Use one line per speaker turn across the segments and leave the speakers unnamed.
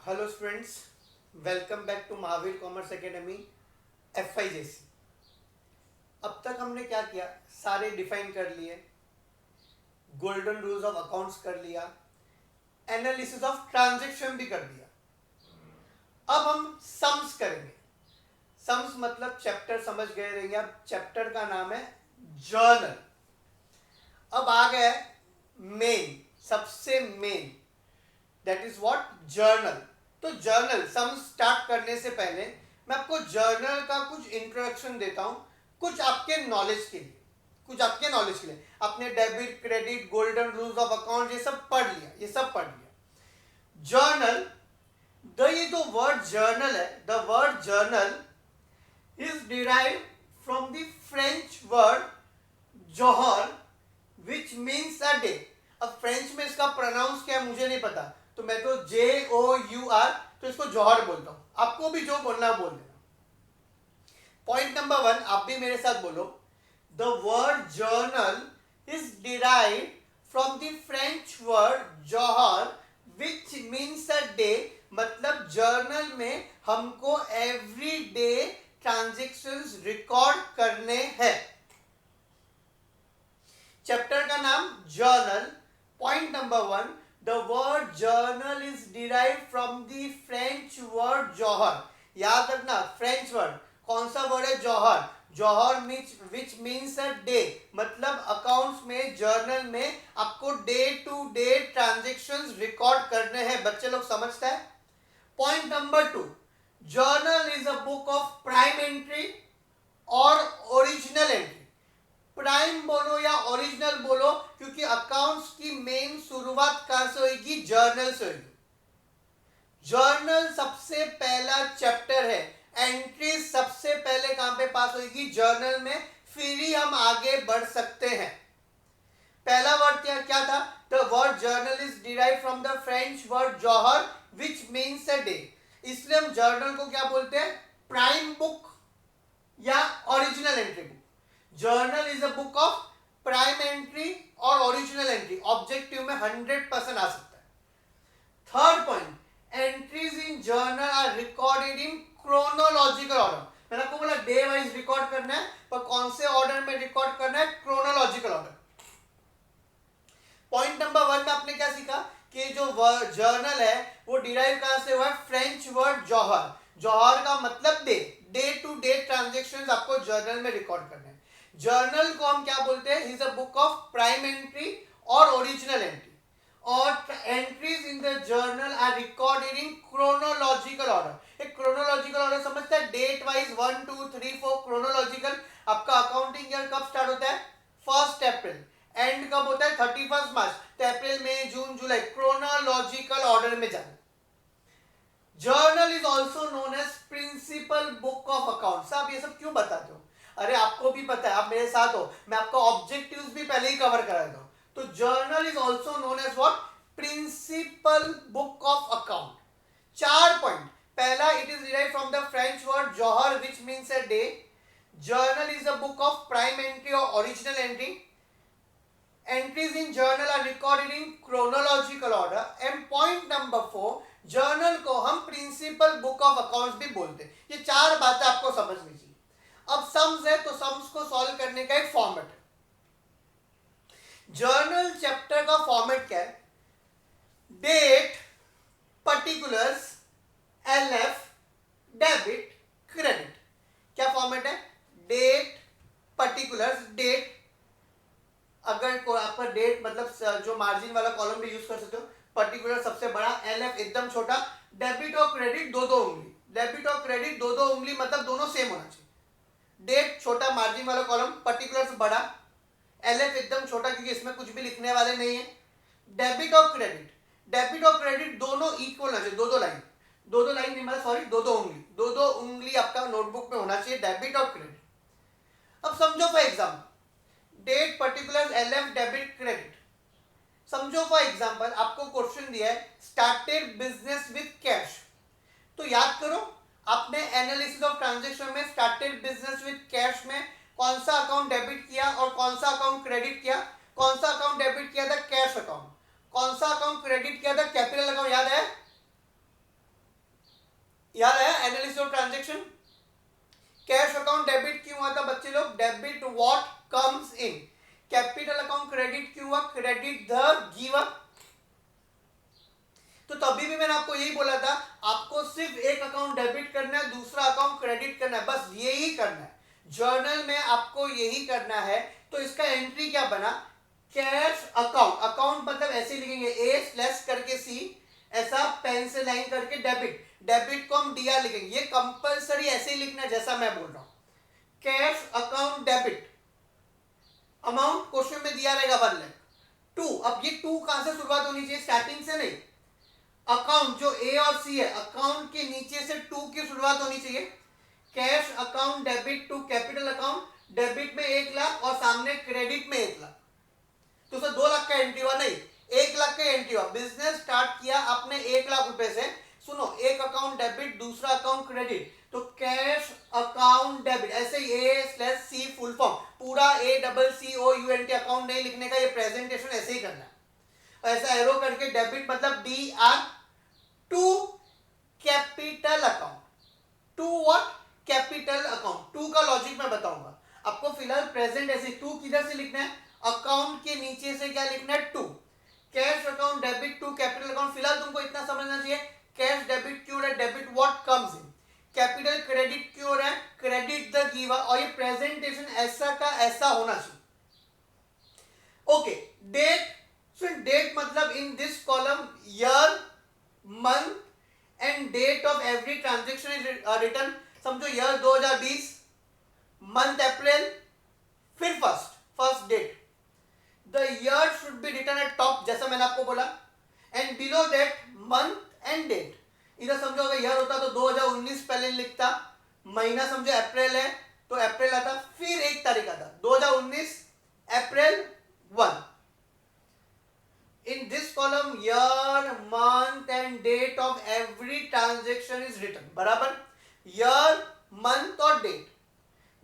Hello students, welcome back to Mahavir commerce academy FIJC। अब तक हमने क्या किया, सारे डिफाइन कर लिए, गोल्डन रूल्स ऑफ अकाउंट्स कर लिया, एनालिसिस ऑफ ट्रांजैक्शन भी कर दिया। अब हम सम्स करेंगे। सम्स मतलब चैप्टर समझ गए रहेंगे। अब चैप्टर का नाम है जर्नल। अब आ गया मेन, सबसे main, that is what, journal. तो जर्नल सम स्टार्ट करने से पहले मैं आपको जर्नल का कुछ इंट्रोडक्शन देता हूं, कुछ आपके नॉलेज के लिए। आपने debit, credit, golden rules of account ये सब पढ़ लिया। जर्नल, ये जो वर्ड जर्नल है, the word journal is derive from the French word Johar which means a day. अब फ्रेंच में इसका प्रोनाउंस क्या है मुझे नहीं पता, तो मैं तो JOUR, तो इसको जौहर बोलता हूं। आपको भी जो बोलना है बोल देना। पॉइंट नंबर 1, आप भी मेरे साथ बोलो। The word journal is derive from the French word Johar which means a day. मतलब जर्नल में हमको एवरी डे ट्रांजेक्शंस रिकॉर्ड करने हैं। चैप्टर का नाम journal. Point number 1, the word journal is derived from the French word jour. याद रखना, French word कौन सा वर्ड है, jour. Jour which means a day. मतलब अकाउंट्स में, जर्नल में आपको day to day transactions record करने हैं। बच्चे लोग समझते हैं। Point number 2, journal is a book of prime entry और ओरिजिनल एंट्री। प्राइम बोलो या ओरिजिनल बोलो, क्योंकि अकाउंट्स की मेन शुरुआत कहां से होगी, जर्नल से होगी। जर्नल सबसे पहला चैप्टर है। एंट्री सबसे पहले कहां पे पास होगी, जर्नल में। फिर ही हम आगे बढ़ सकते हैं। पहला वर्ड क्या था, the word journal is derive from the French word Johar which means a day. इसलिए हम जर्नल को क्या बोलते हैं, प्राइम बुक या original entry book. Journal is a book of prime entry और ओरिजिनल एंट्री। ऑब्जेक्टिव में 100% आ सकता है। Third point, entries in journal are recorded in chronological order. मैंने आपको बोला डे वाइज रिकॉर्ड करना है, पर कौन से ऑर्डर में रिकॉर्ड करना है, क्रोनोलॉजिकल ऑर्डर। पॉइंट नंबर 1 में आपने क्या सीखा कि जो जर्नल है वो डिराइव कहां से हुआ है, फ्रेंच वर्ड जौहर। जौहर का मतलब डे टू डे ट्रांजेक्शंस आपको जर्नल में रिकॉर्ड करने हैं। जर्नल को हम क्या बोलते हैं, is a book of prime entry और ओरिजिनल एंट्री। और entries in the journal are recorded in chronological order. एक क्रोनोलॉजिकल ऑर्डर समझता है, डेट वाइज 1 2 3 4 क्रोनोलॉजिकल। आपका अकाउंटिंग ईयर कब स्टार्ट होता है, 1 अप्रैल। एंड कब होता है, 31 मार्च। तो अप्रैल, मई, जून, जुलाई, क्रोनोलॉजिकल ऑर्डर में जाना। Journal is also known as principal book of accounts. आप ये सब क्यों बताते हो, अरे आपको भी पता है, आप मेरे साथ हो, मैं आपका ऑब्जेक्टिव्स भी पहले ही कवर करा देता हूं। तो journal is also known as what, principal book of account. 4 point. पहला, it is derived from the French word Johar which means a day. Journal is a book of prime entry और original entry. Entries in journal are recorded in chronological order. And point number 4, journal को हम principal book of accounts भी बोलते हैं। ये 4 बातें आपको समझनी चाहिए। अब सम्स है, तो सम्स को सॉल्व करने का एक फॉर्मेट है। जर्नल चैप्टर का फॉर्मेट क्या है, date, particulars, LF, debit, credit. क्या फॉर्मेट है, डेट, पर्टिकुलर्स, डेट, अगर को आपका डेट मतलब जो मार्जिन वाला कॉलम भी यूज कर सकते हो। पर्टिकुलर सबसे बड़ा, LF एकदम छोटा। डेबिट और क्रेडिट दो दो उंगली। डेबिट और क्रेडिट दो दो उंगली मतलब दोनों सेम होना चाहिए। डेट छोटा मार्जिन वाला कॉलम, पर्टिकुलर्स बड़ा, LF एकदम छोटा क्योंकि इसमें कुछ भी लिखने वाले नहीं है। डेबिट और क्रेडिट दोनों इक्वल होना चाहिए, दो दो लाइन नहीं मतलब सॉरी, दो दो उंगली आपका नोटबुक में होना चाहिए, डेबिट और क्रेडिट। अब समझो for example, date, particular, LF, debit, credit. समझो फॉर एग्जांपल आपको क्वेश्चन दिया है, स्टार्टेड बिजनेस विद कैश। तो याद करो, आपने एनालिसिस ऑफ ट्रांजैक्शन में स्टार्टेड बिजनेस विद कैश में कौन सा अकाउंट डेबिट किया और कौन सा अकाउंट क्रेडिट किया। कौन सा अकाउंट डेबिट किया था, कैश अकाउंट। कौन सा अकाउंट क्रेडिट किया था, कैपिटल अकाउंट। याद है, याद है analysis of transaction? Cash account debit क्यों हुआ था बच्चे लोग? Debit what comes in. Capital account credit क्यों हुआ? Credit the giver. तो तभी भी मैंने आपको यही बोला था, आपको सिर्फ एक अकाउंट डेबिट करना है, दूसरा अकाउंट क्रेडिट करना है, बस यही करना है। जर्नल में आपको यही करना है। तो इसका एंट्री क्या बना? कैश अकाउंट, अकाउंट मतलब ऐसे लिखेंगे ए स्लैश करके सी, ऐसा पेन से लाइन करके डेबिट, डेबिट को हम डीआर लिखेंगे। ये कंपलसरी ऐसे ही लिखना है जैसा मैं बोल रहा हूं। Cash account debit, amount question में दिया रहेगा 1 लाख। 2, अब ये 2 कहां से शुरुआत होनी चाहिए? स्टार्टिंग से नहीं, अकाउंट जो ए और सी है, अकाउंट के नीचे से 2 की शुरुआत होनी चाहिए। Cash account debit to capital account, debit में 1 लाख और सामने क्रेडिट में 1 लाख, तो सर 2 लाख का एंट्री हुआ? नहीं, 1 लाख का एंट्री हुआ। बिजनेस स्टार्ट किया आपने 1 लाख रुपए से। सुनो, एक अकाउंट डेबिट, दूसरा अकाउंट क्रेडिट, तो कैश अकाउंट डेबिट, ऐसे A slash C full form, पूरा ACCOUNT अकाउंट नहीं लिखने का, ये प्रेजेंटेशन ऐसे ही करना है। ऐसा एरो करके डेबिट मतलब DR to capital account, to what? Capital account. 2 का लॉजिक मैं बताऊंगा आपको, फिलहाल प्रेजेंट ऐसे 2 किधर से लिखना है? अकाउंट के नीचे से क्या लिखना है? 2। Cash account debit to capital account, फिलहाल तुमको इतना समझना चाहिए, कैश डेबिट क्यों है? Debit what comes in. Capital credit क्यों है? Credit the giver. और ये प्रेजेंटेशन ऐसा का ऐसा होना चाहिए। ओके, डेट, so date मतलब in this column year, month and date of every transaction is written. समझो year 2020, month April, फिर first date. The year should be written at top जैसा मैंने आपको बोला, and below that month and date. इधर समझो अगर year होता तो 2019 पहले लिखता, महीना समझो अप्रैल है तो अप्रैल आता, फिर 1 तारीख आता, 2019 अप्रैल 1. In this column year, month and date of every transaction is written. बराबर, year, month और date.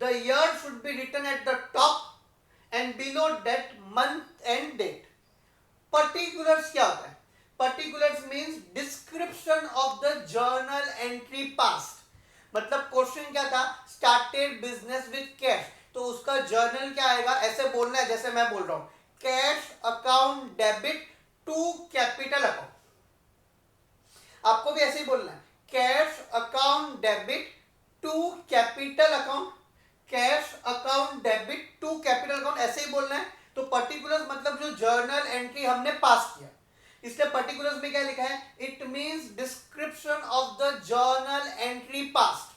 The year should be written at the top and below that month and date. Particulars क्या होता है? Particulars means description of the journal entry past. मतलब question क्या था? Started business with cash. तो उसका journal क्या आएगा? ऐसे बोलना है जैसे मैं बोल रहा हूं, cash account debit to capital account. आपको भी ऐसे ही बोलना है, cash account debit to capital account, cash account debit to capital account, ऐसे ही बोलना है। तो पर्टिकुलर्स मतलब जो जर्नल एंट्री हमने पास किया, इसलिए पर्टिकुलर्स में क्या लिखा है? It means description of the journal entry past.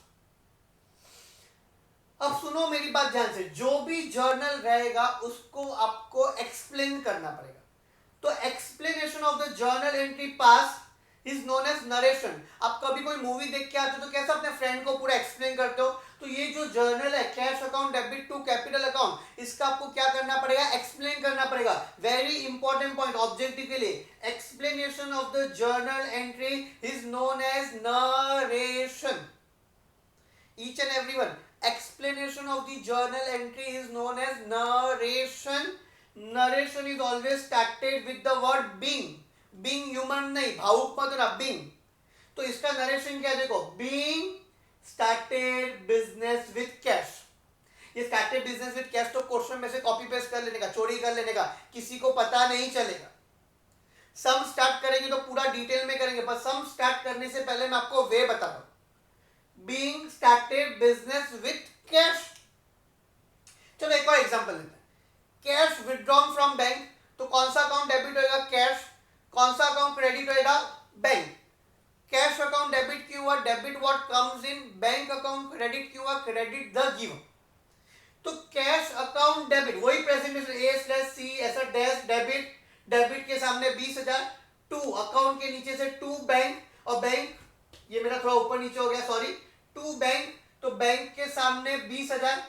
अब सुनो मेरी बात ध्यान से, जो भी जर्नल रहेगा उसको आपको एक्सप्लेन करना पड़ेगा। तो explanation of the journal entry pass is known as narration. आप कभी कोई मूवी देख के आते हो तो कैसे अपने फ्रेंड को पूरा एक्सप्लेन करते हो? तो ये जो जर्नल है cash account debit to capital account, इसका आपको क्या करना पड़ेगा? एक्सप्लेन करना पड़ेगा। वेरी इंपॉर्टेंट पॉइंट ऑब्जेक्टिव के लिए, explanation of the journal entry is known as narration. Each and everyone, explanation of the journal entry is known as narration. Narration is always started with the word being. Being human नहीं, भावुक मत ना, being. तो इसका narration क्या है? देखो, being started business with cash. ये started business with cash तो क्वेश्चन में से कॉपी पेस्ट कर लेने का, चोरी कर लेने का, किसी को पता नहीं चलेगा। सम स्टार्ट करेंगे तो पूरा डिटेल में करेंगे, पर सम स्टार्ट करने से पहले मैं आपको वे बता रहा हूं। Being started business with cash. चलो एक और एग्जांपल लेते हैं, कैश विथड्रॉन फ्रॉम बैंक। तो कौन सा अकाउंट डेबिट होएगा? कैश। कौन सा अकाउंट क्रेडिट होएगा? बैंक। कैश अकाउंट डेबिट क्यों हुआ? Debit what comes in. Bank account credit क्यों हुआ? Credit the given. तो कैश अकाउंट डेबिट, वही प्रेजेंटेशन ए स्लैश सी ऐसा डैश डेबिट, डेबिट के सामने 20,000, टू अकाउंट के नीचे से टू बैंक, और बैंक ये मेरा थोड़ा ऊपर नीचे हो गया, सॉरी, टू बैंक, तो बैंक के सामने 20,000,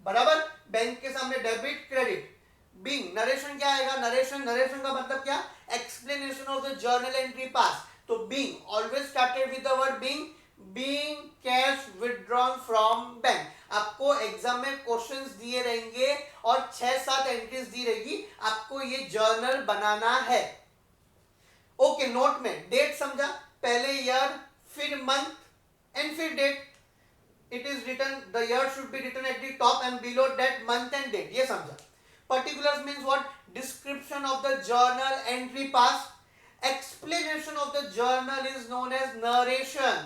बराबर, बैंक के सामने डेबिट क्रेडिट। बीइंग, नरेशन क्या आएगा? नरेशन का मतलब क्या? Explanation of the journal entry pass. तो being always started with the word being cash withdrawn from bank. आपको एग्जाम में क्वेश्चंस दिए रहेंगे और 6-7 एंट्रीज दी रहेगी, आपको ये जर्नल बनाना है। ओके, नोट में डेट समझा, पहले ईयर, फिर मंथ, एंड फिर date, it is written, the year should be written at the top and below that month and date. ये समझा. Particulars means what? Description of the journal entry pass. Explanation of the journal is known as narration.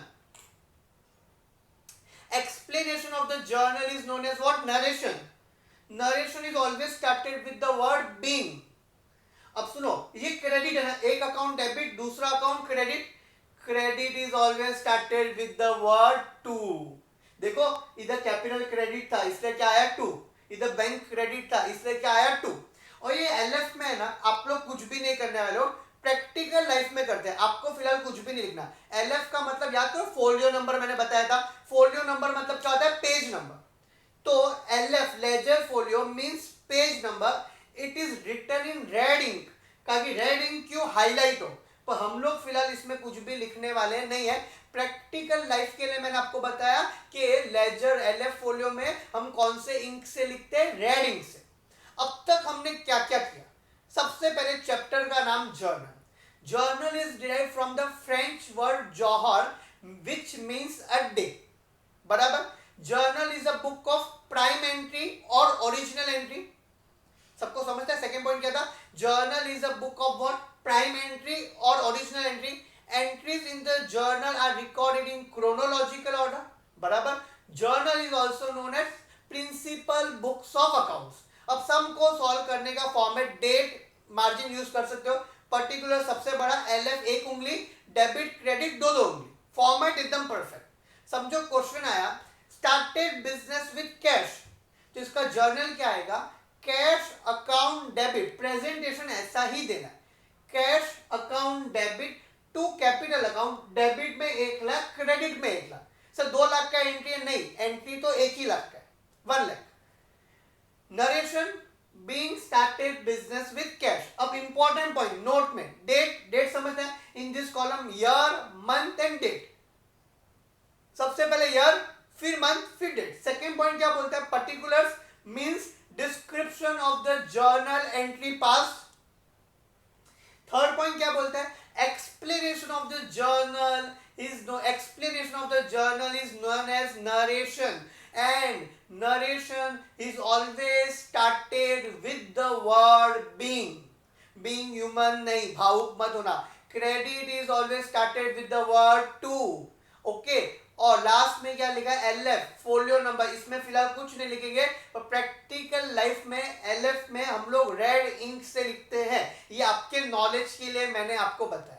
Explanation of the journal is known as what? Narration. Narration is always started with the word being. अब सुनो, ये credit है ना, एक account debit, दूसरा account credit. Credit is always started with the word to. देखो इधर capital credit था इसलिए क्या आया टू, इधर बैंक क्रेडिट था इसलिए क्या आया टू. और ये एलएफ में है ना, आप लोग कुछ भी नहीं करने वाले हो, प्रैक्टिकल लाइफ में करते हैं. आपको फिलहाल कुछ भी नहीं लिखना. एलएफ का मतलब याद करो, फोलियो नंबर मैंने बताया था. फोलियो नंबर मतलब क्या होता है? Page number. तो LF ledger folio means page number. It is written in red ink. कहा कि रेड इंक क्यों? हाईलाइट हो. तो हम लोग फिलहाल इसमें कुछ भी लिखने वाले नहीं है. प्रैक्टिकल लाइफ के लिए मैंने आपको बताया कि लेजर एलएफ फोलियो में हम कौन से इंक से लिखते हैं? रेड इंक से. अब तक हमने क्या क्या किया? सबसे पहले चैप्टर का नाम journal. Journal is derived from the French word Johar which means a day. बराबर. Journal is a book of prime entry और ओरिजिनल एंट्री. सबको समझता है? सेकेंड पॉइंट क्या था? Journal is a book of what? Prime entry और original entry. Entries in the journal are recorded in chronological order. बराबर. Journal is also known as principal books of accounts. अब सम को solve करने का format date margin use कर सकते हो. Particular सबसे बड़ा, एलएफ एक उंगली, डेबिट क्रेडिट दो उंगली. फॉर्मेट एकदम परफेक्ट. समझो क्वेश्चन आया स्टार्टेड बिजनेस विद कैश, तो इसका जर्नल क्या आएगा? Cash account debit. प्रेजेंटेशन ऐसा ही देना. Cash account debit to capital account. Debit में 1 लाख, क्रेडिट में 1 लाख. सर 2 लाख का एंट्री है? नहीं, एंट्री तो 1 ही लाख का है, 1 lakh. Narration being started business with cash. अब इंपॉर्टेंट पॉइंट नोट में डेट. डेट समझते हैं? In this column year, month and date. सबसे पहले ईयर, फिर मंथ, फिर डेट. सेकेंड पॉइंट क्या बोलता है? Particulars means description of the journal entry pass. Third point क्या बोलता है? Explanation of the journal is known as narration, and narration is always started with the word being. Being human नहीं, भावुक मत होना. Credit is always started with the word to. Okay. और last में क्या लिखा है? LF folio number. इसमें फिलहाल कुछ नहीं लिखेंगे, पर प्रैक्टिकल लाइफ में एलएफ में हम लोग रेड इंक से लिखते हैं. ये आपके नॉलेज के लिए मैंने आपको बताया.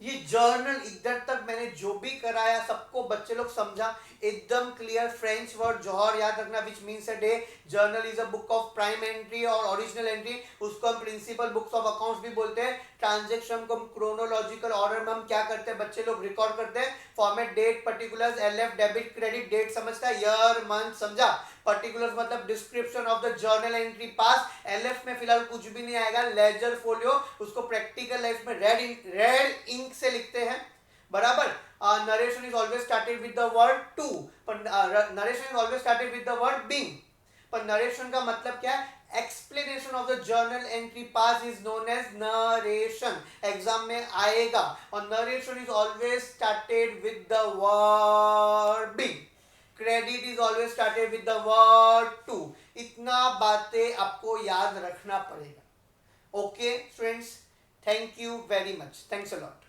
ये जर्नल इधर तक मैंने जो भी कराया सबको बच्चे लोग समझा एकदम क्लियर. फ्रेंच वर्ड जौहर याद रखना विच means a day. Journal is a book of prime entry और ओरिजिनल एंट्री. उसको हम प्रिंसिपल बुक्स ऑफ अकाउंट्स भी बोलते हैं. ट्रांजैक्शन को हम क्रोनोलॉजिकल ऑर्डर में हम क्या करते हैं? बच्चे लोग रिकॉर्ड करते हैं. Format date, particulars, LF debit credit. Date समझता है? ईयर मंथ समझा. पर्टिकुलर्स मतलब description of the journal entry pass. LF में फिलहाल कुछ भी नहीं आएगा. लेजर फोलियो उसको प्रैक्टिकल लाइफ में रेड इंक से लिखते हैं. बराबर. Narration is always started with the word to, पर narration is always started with the word being. पर नरेशन का मतलब क्या है? Explanation of the journal entry pass is known as narration. Exam में आएगा. और narration is always started with the word being. Credit is always started with the word to. इतना बातें आपको याद रखना पड़ेगा. Okay students, thank you very much. Thanks a lot.